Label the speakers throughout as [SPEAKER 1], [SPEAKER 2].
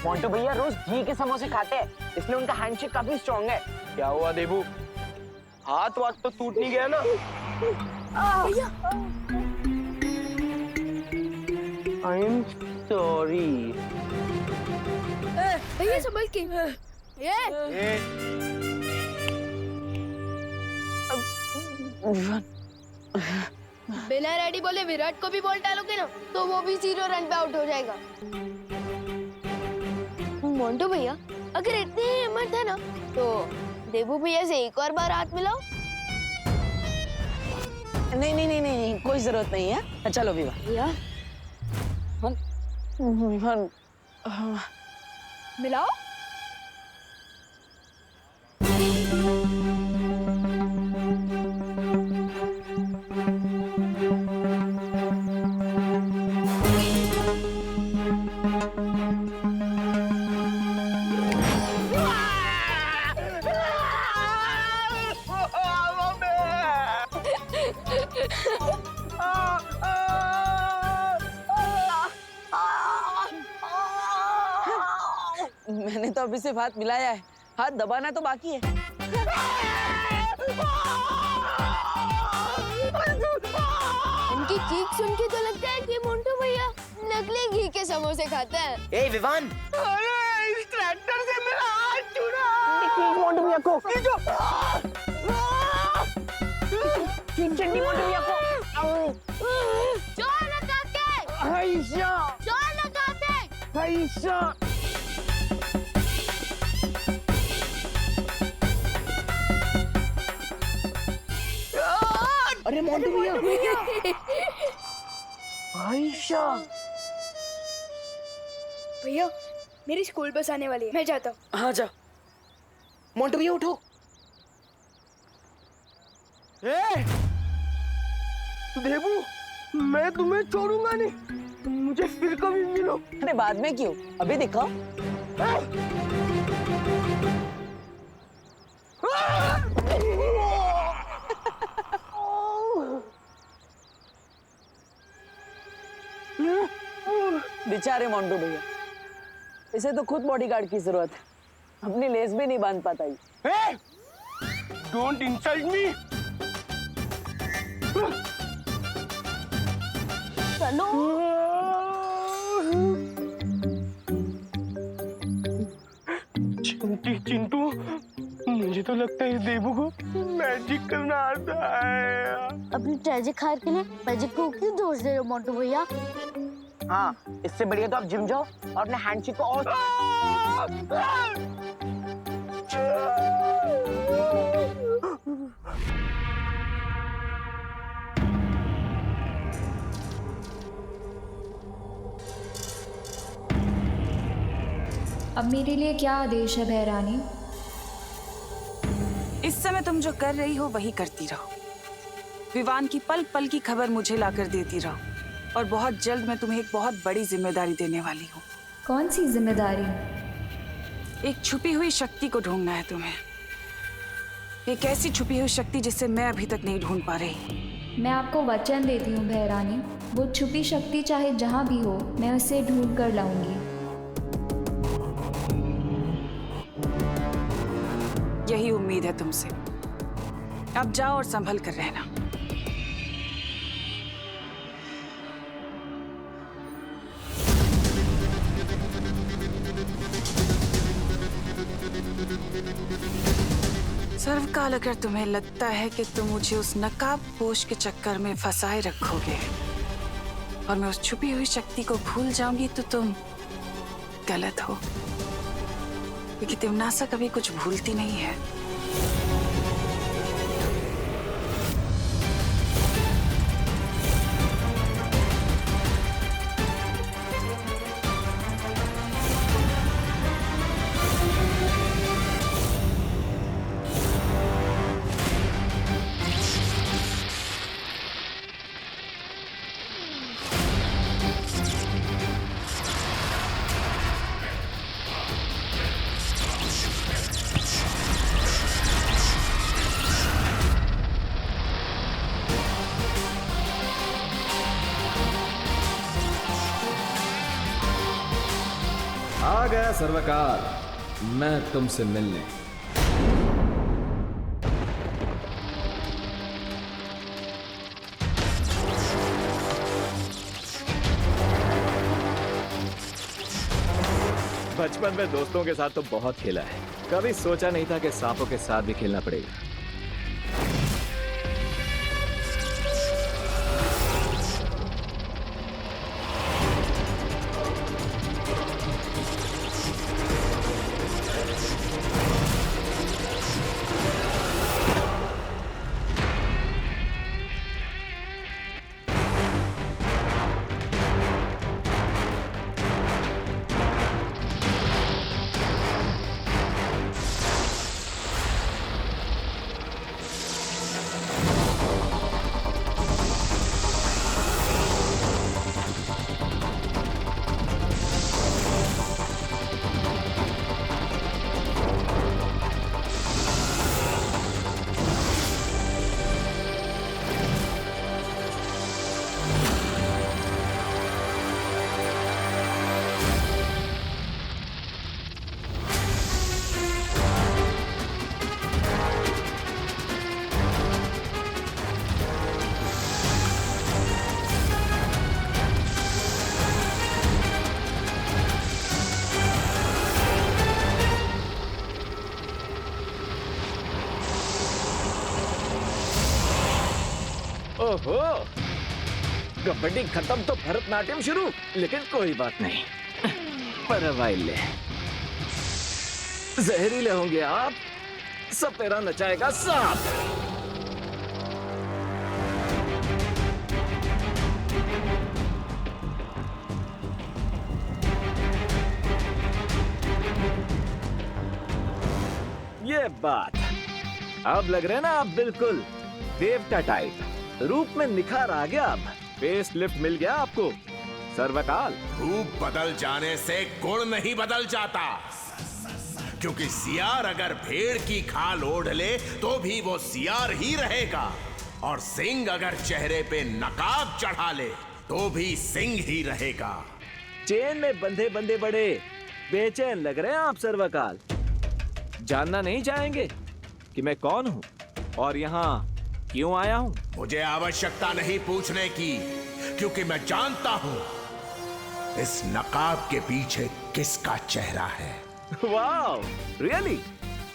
[SPEAKER 1] मोंटू भैया रोज घी के समोसे खाते हैं, इसलिए उनका हैंडशेक काफी स्ट्रॉन्ग है।
[SPEAKER 2] क्या हुआ देबू, हाथ वाथ तो टूट नहीं गया ना?
[SPEAKER 3] भैया
[SPEAKER 2] आई एम सॉरी।
[SPEAKER 3] भैया संभल के। बिना रेडी बोले विराट को भी बॉल डालोगे ना तो वो भी 0 रन पे आउट हो जाएगा। मोंटू भैया अगर इतनी हिम्मत है ना तो देबू भैया से एक और बार हाथ मिलाओ।
[SPEAKER 4] नहीं नहीं नहीं नहीं, कोई जरूरत नहीं है। चलो विवा।
[SPEAKER 3] भैया मिलाओ।
[SPEAKER 4] मैंने तो अभी सिर्फ हाथ मिलाया है, हाथ दबाना तो बाकी है।
[SPEAKER 3] इनकी चीख सुन के तो लगता है कि मोंटू भैया नकली घी के समोसे खाते हैं।
[SPEAKER 1] ए विवान,
[SPEAKER 2] अरे इस ट्रैक्टर से मेरा हाथ छूटा।
[SPEAKER 1] मोंटू भैया को चंडी मोंटू भैया को
[SPEAKER 3] जोर लगा के,
[SPEAKER 1] आयशा
[SPEAKER 3] जोर लगा के।
[SPEAKER 1] आयशा। अरे मोंटू भैया, आयशा।
[SPEAKER 3] भैया मेरी स्कूल बस आने वाली है, मैं जाता हूँ।
[SPEAKER 1] हाँ जा। मोंटू भैया उठो।
[SPEAKER 2] ए देबू, मैं तुम्हें छोड़ूंगा नहीं, मुझे फिर कभी मिलो।
[SPEAKER 4] अरे बाद में क्यों, अभी दिखाओ। बेचारे मोंटू भैया, इसे तो खुद बॉडीगार्ड की जरूरत है, अपनी लेस भी नहीं बांध पाता ही।
[SPEAKER 2] Don't insult me.
[SPEAKER 3] चलो
[SPEAKER 2] चिंटू, मुझे तो लगता है इस देबू को मैजिक करना आता है।
[SPEAKER 3] अपनी ट्रेजिक हार के लिए मैजिक को क्यों दोष दे रहे हो मोंटू भैया?
[SPEAKER 1] हाँ, इससे बढ़िया तो आप जिम जाओ और अपने हैंडशेक को और
[SPEAKER 5] अब मेरे लिए क्या आदेश है भैरानी?
[SPEAKER 6] इस समय तुम जो कर रही हो वही करती रहो। विवान की पल पल की खबर मुझे लाकर देती रहो और बहुत जल्द मैं तुम्हें एक बहुत बड़ी जिम्मेदारी देने वाली हूँ।
[SPEAKER 5] कौन सी जिम्मेदारी?
[SPEAKER 6] एक छुपी हुई शक्ति को ढूंढना है तुम्हें। एक ऐसी छुपी हुई शक्ति जिसे मैं अभी तक नहीं ढूंढ पा रही।
[SPEAKER 5] मैं आपको वचन देती हूँ भैरानी, वो छुपी शक्ति चाहे जहाँ भी हो मैं उसे ढूंढ कर लाऊंगी।
[SPEAKER 6] यही उम्मीद है तुमसे। अब जाओ और संभल कर रहना। सर्वकाल अगर तुम्हें लगता है कि तुम मुझे उस नकाबपोश के चक्कर में फंसाए रखोगे और मैं उस छुपी हुई शक्ति को भूल जाऊंगी तो तुम गलत हो, क्योंकि तिमनासा कभी कुछ भूलती नहीं है।
[SPEAKER 7] सर्वकार, मैं तुमसे मिलने।
[SPEAKER 8] बचपन में दोस्तों के साथ तो बहुत खेला है, कभी सोचा नहीं था कि सांपों के साथ भी खेलना पड़ेगा। ओहो, कबड्डी खत्म तो भरतनाट्यम शुरू, लेकिन कोई बात नहीं, परवाइले जहरीले होंगे आप, सपेरा नचाएगा सांप। ये बात, अब लग रहे हैं ना आप बिल्कुल देवता टाइप, रूप में निखार आ गया, अब फेस लिफ्ट मिल गया आपको सर्वकाल।
[SPEAKER 9] रूप बदल जाने से गुण नहीं बदल जाता, क्योंकि सियार अगर भेड़ की खाल ओढ़ ले तो भी वो सियार ही रहेगा, और सिंह अगर चेहरे पे नकाब चढ़ा ले तो भी सिंह ही रहेगा।
[SPEAKER 8] चेन में बंधे बंधे बड़े बेचैन लग रहे हैं आप सर्वकाल। जानना नहीं चाहेंगे कि मैं कौन हूँ और यहाँ क्यों आया हूँ?
[SPEAKER 9] मुझे आवश्यकता नहीं पूछने की, क्योंकि मैं जानता हूँ इस नकाब के पीछे किसका चेहरा है।
[SPEAKER 8] Wow, really?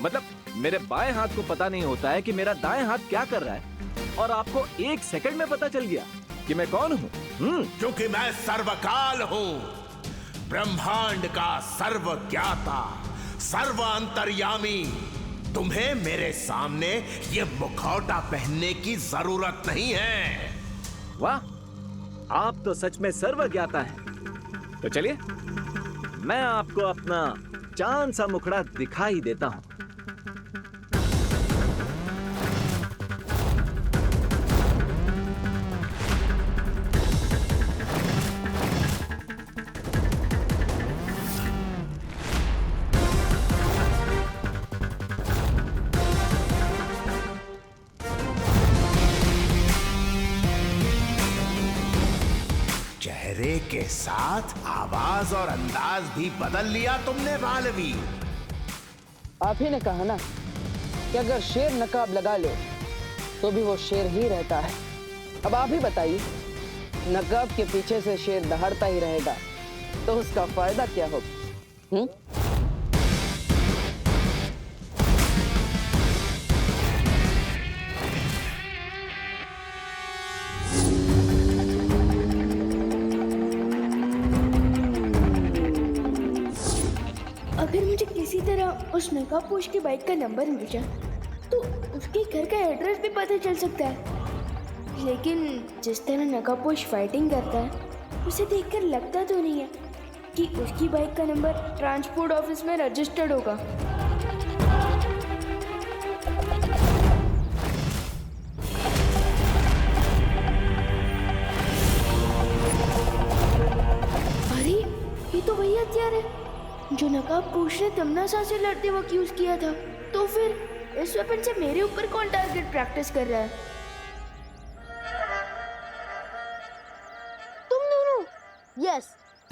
[SPEAKER 8] मतलब मेरे बाएं हाथ को पता नहीं होता है कि मेरा दाएं हाथ क्या कर रहा है, और आपको एक सेकंड में पता चल गया कि मैं कौन हूँ?
[SPEAKER 9] क्योंकि मैं सर्वकाल हूँ, ब्रह्मांड का सर्वज्ञाता, सर्व अंतर्यामी। तुम्हें मेरे सामने ये मुखौटा पहनने की जरूरत नहीं है।
[SPEAKER 8] वाह, आप तो सच में सर्वज्ञाता हैं। तो चलिए मैं आपको अपना चांद सा मुखड़ा दिखाई देता हूं।
[SPEAKER 9] चेहरे के साथ आवाज और अंदाज भी बदल लिया तुमने मालवी।
[SPEAKER 4] आप ही ने कहा ना कि अगर शेर नकाब लगा ले तो भी वो शेर ही रहता है। अब आप ही बताइए, नकाब के पीछे से शेर दहाड़ता ही रहेगा तो उसका फायदा क्या होगा?
[SPEAKER 3] अगर मुझे किसी तरह उस नकाबपोश की बाइक का नंबर मिल जाए तो उसके घर का एड्रेस भी पता चल सकता है। लेकिन जिस तरह नकाबपोश फाइटिंग करता है उसे देखकर लगता तो नहीं है कि उसकी बाइक का नंबर ट्रांसपोर्ट ऑफिस में रजिस्टर्ड होगा। अरे ये तो वही हथियार है जो नकाबपोश ने तमन्ना से लड़ते वक्त यूज किया था। तो फिर इस वेपन से मेरे ऊपर कौन टारगेट प्रैक्टिस कर रहा है? तुम दोनों? यस,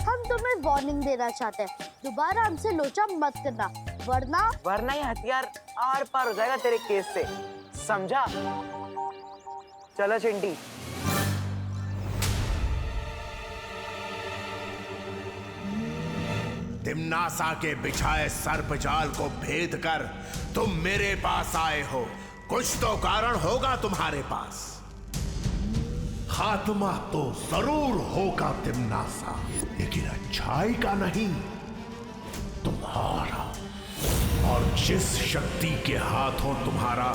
[SPEAKER 10] हम तुम्हें वार्निंग देना चाहते हैं, दोबारा हमसे लोचा मत करना, वरना
[SPEAKER 1] ये हथियार आर पार हो जाएगा तेरे केस से, समझा? चलो चिंटी।
[SPEAKER 9] तिम्नासा के बिछाए सर्प जाल को भेद कर तुम मेरे पास आए हो। कुछ तो कारण होगा तुम्हारे पास। खात्मा तो जरूर होगा तिम्नासा, लेकिन अच्छाई का नहीं, तुम्हारा। और जिस शक्ति के हाथों तुम्हारा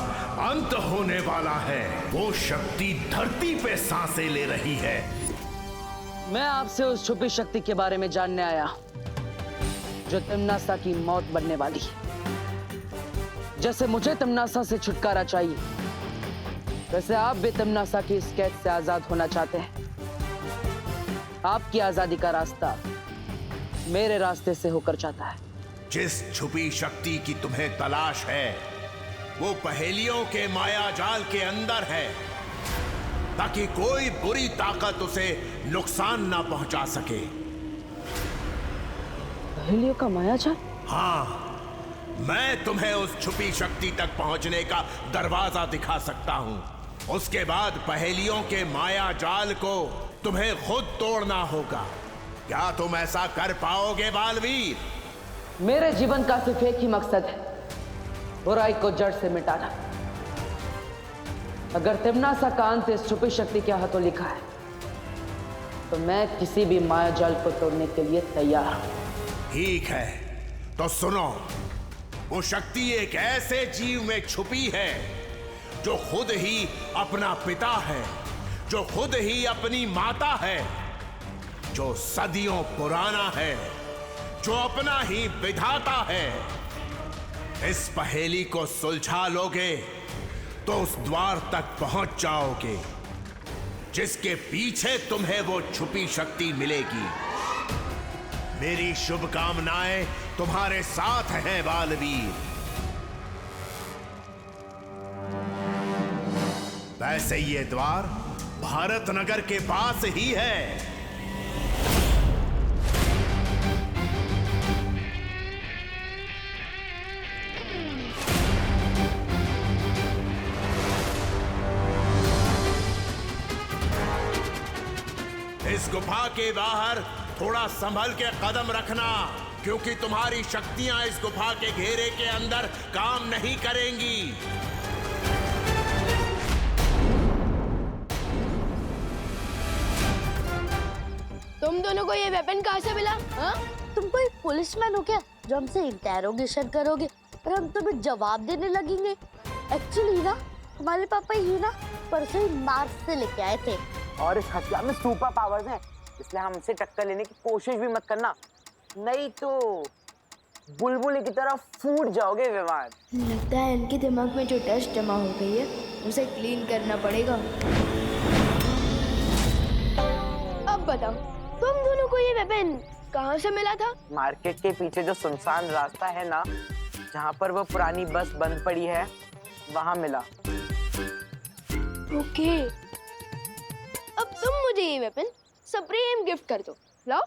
[SPEAKER 9] अंत होने वाला है, वो शक्ति धरती पे सांसें ले रही है।
[SPEAKER 4] मैं आपसे उस छुपी शक्ति के बारे में जानने आया जो तिम्नासा की मौत बनने वाली। जैसे मुझे तिम्नासा से छुटकारा चाहिए, वैसे आप भी तिम्नासा की इस कैद से आजाद होना चाहते हैं। आपकी आजादी का रास्ता मेरे रास्ते से होकर जाता है।
[SPEAKER 9] जिस छुपी शक्ति की तुम्हें तलाश है, वो पहेलियों के माया जाल के अंदर है, ताकि कोई बुरी ताकत उसे नुकसान ना पहुंचा सके।
[SPEAKER 4] पहेलियों का माया जाल?
[SPEAKER 9] हाँ, मैं तुम्हें उस छुपी शक्ति तक पहुंचने का दरवाजा दिखा सकता हूं। उसके बाद पहेलियों के माया जाल को तुम्हें खुद तोड़ना होगा। क्या तुम ऐसा कर पाओगे बालवीर?
[SPEAKER 4] मेरे जीवन का सिर्फ एक ही मकसद है, बुराई को जड़ से मिटाना। अगर तिम्नासा का अंत इस छुपी शक्ति के हाथों लिखा है, तो मैं किसी भी माया जाल को तोड़ने के लिए तैयार हूं।
[SPEAKER 9] ठीक है, तो सुनो। वो शक्ति एक ऐसे जीव में छुपी है जो खुद ही अपना पिता है, जो खुद ही अपनी माता है, जो सदियों पुराना है, जो अपना ही विधाता है। इस पहेली को सुलझा लोगे तो उस द्वार तक पहुंच जाओगे जिसके पीछे तुम्हें वो छुपी शक्ति मिलेगी। मेरी शुभकामनाएं तुम्हारे साथ हैं बालवीर। वैसे ये द्वार भारत नगर के पास ही है। इस गुफा के बाहर थोड़ा संभल के कदम रखना, क्योंकि तुम्हारी शक्तियां इस गुफा के घेरे के अंदर काम नहीं करेंगी।
[SPEAKER 3] तुम दोनों को ये वेपन कहाँ से मिला? हाँ?
[SPEAKER 10] तुम कोई पुलिसमैन हो क्या जो हमसे इंटेरोगेशन करोगे और हम तुम्हें जवाब देने लगेंगे? एक्चुअली ना, हमारे पापा ही ना परसों ही मार्स से लेके आए थे,
[SPEAKER 1] और इस हथियार में सुपर पावर्स हैं, इसलिए हमसे टक्कर लेने की कोशिश भी मत करना, नहीं तो बुलबुल की तरह फूट जाओगे विमान।
[SPEAKER 3] लगता है इनके दिमाग में जो डस्ट जमा हो गई है उसे क्लीन करना पड़ेगा। अब बताओ, तुम दोनों को ये वेपन कहाँ से मिला था?
[SPEAKER 1] मार्केट के पीछे जो सुनसान रास्ता है ना, जहाँ पर वो पुरानी बस बंद पड़ी है, वहाँ मिला।
[SPEAKER 3] ओके, अब तुम मुझे ये वेपन सुप्रीम गिफ्ट कर दो। लाओ।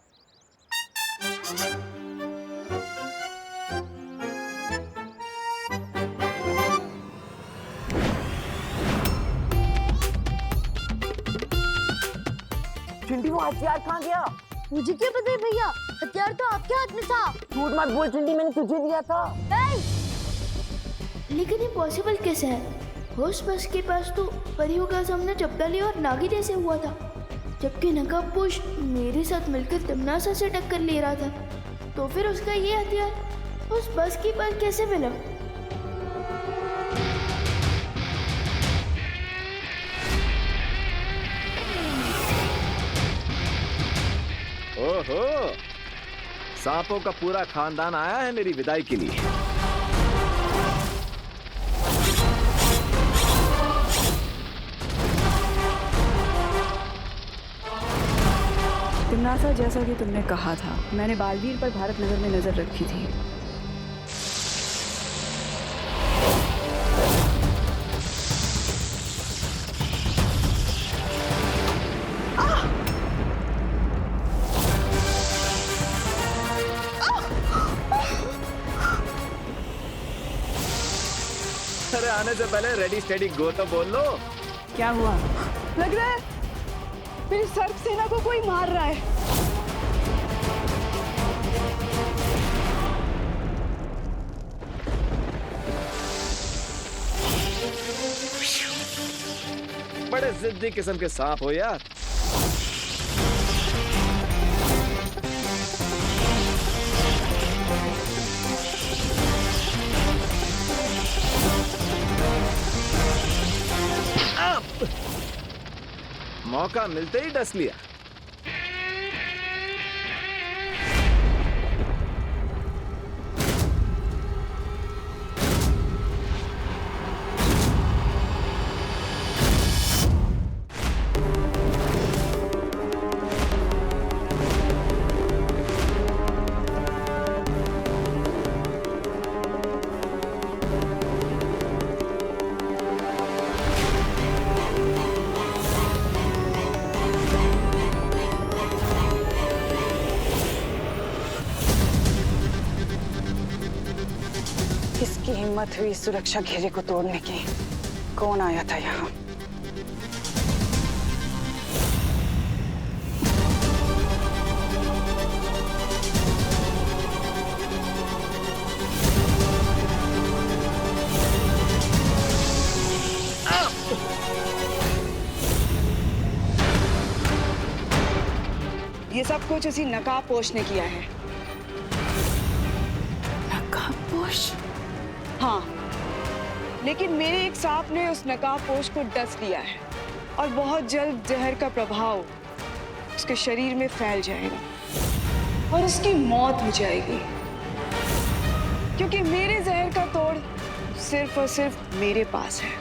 [SPEAKER 1] चिंटी, वो हथियार कहाँ गया?
[SPEAKER 10] मुझे क्या पता है भैया, हथियार तो आपके हाथ में था।
[SPEAKER 1] झूठ मत बोल चिंटी, मैंने तुझे दिया था।
[SPEAKER 3] लेकिन ये पॉसिबल कैसे है? उस बस के पास तो परियों का सामना चपटाली और नागी जैसे हुआ था, जबकि नकाबपोश मेरे साथ मिलकर तिम्नासा से टक्कर ले रहा था। तो फिर उसका ये हथियार उस बस के पास कैसे मिला?
[SPEAKER 8] ओहो, सांपों का पूरा खानदान आया है मेरी विदाई के लिए।
[SPEAKER 6] तिम्नासा, जैसा कि तुमने कहा था, मैंने बालवीर पर भारत नगर में नजर रखी थी।
[SPEAKER 8] अरे आने से पहले रेडी स्टेडी गो तो बोल लो।
[SPEAKER 4] क्या हुआ? लग रहा है मेरी सर्प सेना को कोई मार रहा है।
[SPEAKER 8] बड़े जिद्दी किस्म के सांप हो यार। मौका मिलते ही डस लिया।
[SPEAKER 6] किसकी हिम्मत हुई सुरक्षा घेरे को तोड़ने की? कौन आया था यहाँ?
[SPEAKER 4] ये सब कुछ उसी नकाबपोश ने किया है।
[SPEAKER 6] नकाबपोश?
[SPEAKER 4] हाँ, लेकिन मेरे एक सांप ने उस नकाबपोश को डस लिया है और बहुत जल्द जहर का प्रभाव उसके शरीर में फैल जाएगा और उसकी मौत हो जाएगी, क्योंकि मेरे जहर का तोड़ सिर्फ और सिर्फ मेरे पास है।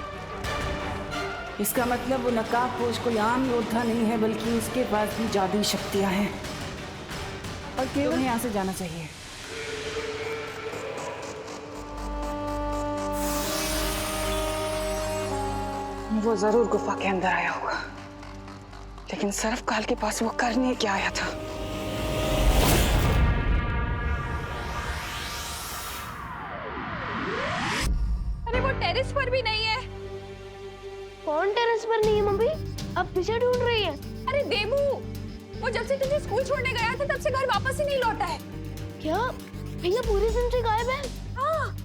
[SPEAKER 11] इसका मतलब वो नकाबपोश कोई आम योद्धा नहीं है, बल्कि उसके पास भी जादुई शक्तियां हैं और केवल यहाँ से जाना चाहिए।
[SPEAKER 6] वो जरूर गुफा के अंदर आया होगा, लेकिन सर्वकाल के पास वो करने क्या आया था?
[SPEAKER 5] अरे वो टेरेस पर भी नहीं है।
[SPEAKER 3] कौन टेरेस पर नहीं है मम्मी? अब पीछे ढूंढ रही है।
[SPEAKER 5] अरे देबू, वो जब से तुझे स्कूल छोड़ने गया था तब से घर वापस ही नहीं लौटा है।
[SPEAKER 3] क्या भैया पूरे दिन से गायब है?
[SPEAKER 5] हाँ।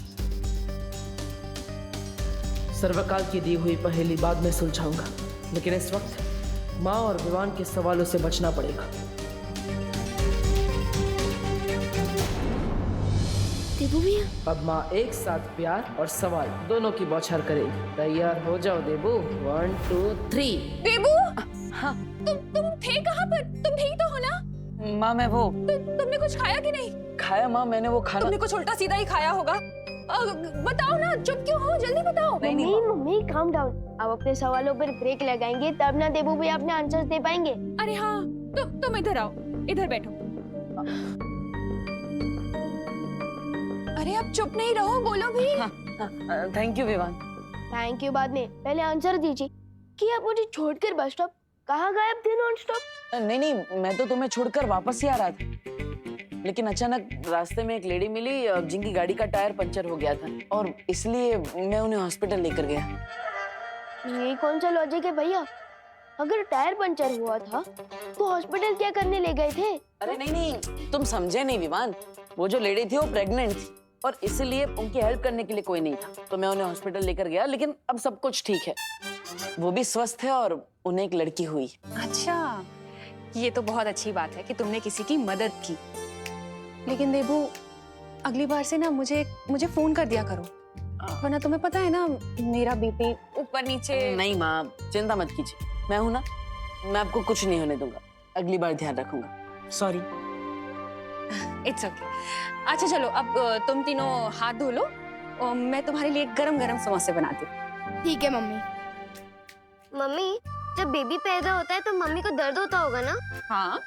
[SPEAKER 11] सर्वकाल की दी हुई पहेली बाद में सुलझाऊंगा, लेकिन इस वक्त माँ और विवान के सवालों से बचना पड़ेगा।
[SPEAKER 3] देबू भैया,
[SPEAKER 11] अब माँ एक साथ प्यार और सवाल दोनों की बौछार करेगी। तैयार हो जाओ देबू। 1 2 3।
[SPEAKER 5] देबू, हाँ। तुम थे कहाँ पर? तुम ठीक तो हो ना?
[SPEAKER 6] माँ मैं वो
[SPEAKER 5] तुमने कुछ खाया कि नहीं?
[SPEAKER 6] खाया माँ, मैंने वो खाना।
[SPEAKER 5] तुमने कुछ उल्टा सीधा ही खाया होगा। बताओ ना, चुप क्यों हो? जल्दी बताओ।
[SPEAKER 3] नहीं मम्मी काम डाउन। अब अपने सवालों पर ब्रेक लगाएंगे तब ना देबू भैया अपने आंसर्स दे पाएंगे।
[SPEAKER 5] अरे हाँ, तुम इधर आओ, इधर बैठो। अरे अब चुप नहीं रहो, बोलो भी।
[SPEAKER 6] Thank you Vivaan.
[SPEAKER 3] Thank you बाद में, पहले आंसर दीजिए कि आप मुझे छोड़कर बस स्टॉप कहाँ गायब थे नॉन स्टॉप?
[SPEAKER 6] नहीं, मैं तो तुम्हें छोड़कर वापस ही आ रहा था, लेकिन अचानक रास्ते में एक लेडी मिली जिनकी गाड़ी का टायर पंचर हो गया था और इसलिए मैं उन्हें हॉस्पिटल लेकर गया।
[SPEAKER 3] ये कौन सा लॉजिक है भैया? अगर टायर पंचर हुआ था तो हॉस्पिटल क्या करने ले गए थे?
[SPEAKER 6] अरे नहीं, तुम समझे नहीं विवान। वो जो लेडी थी वो प्रेग्नेंट थी और इसलिए उनकी हेल्प करने के लिए कोई नहीं था, तो मैं उन्हें हॉस्पिटल लेकर गया। लेकिन अब सब कुछ ठीक है, वो भी स्वस्थ है और उन्हें एक लड़की हुई।
[SPEAKER 5] अच्छा, ये तो बहुत अच्छी बात है कि तुमने किसी की मदद की। लेकिन देबू, अगली बार से ना मुझे फोन कर दिया करो, वरना तुम्हें पता है ना मेरा बीपी ऊपर नीचे।
[SPEAKER 6] नहीं माँ, चिंता मत कीजिए, मैं हूं ना, मैं आपको कुछ नहीं होने दूंगा। अगली बार ध्यान रखूंगा। सॉरी।
[SPEAKER 5] It's okay. अच्छा चलो, अब तुम तीनों हाथ धो लो और मैं तुम्हारे लिए गरम गरम समोसे बनाती हूँ।
[SPEAKER 3] ठीक है मम्मी।
[SPEAKER 10] मम्मी, जब बेबी पैदा होता है तो मम्मी को दर्द होता होगा ना?
[SPEAKER 5] हाँ,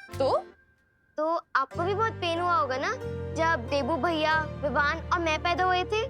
[SPEAKER 5] तो
[SPEAKER 10] आपको भी बहुत पेन हुआ होगा ना जब देबू भैया, विवान और मैं पैदा हुए थे?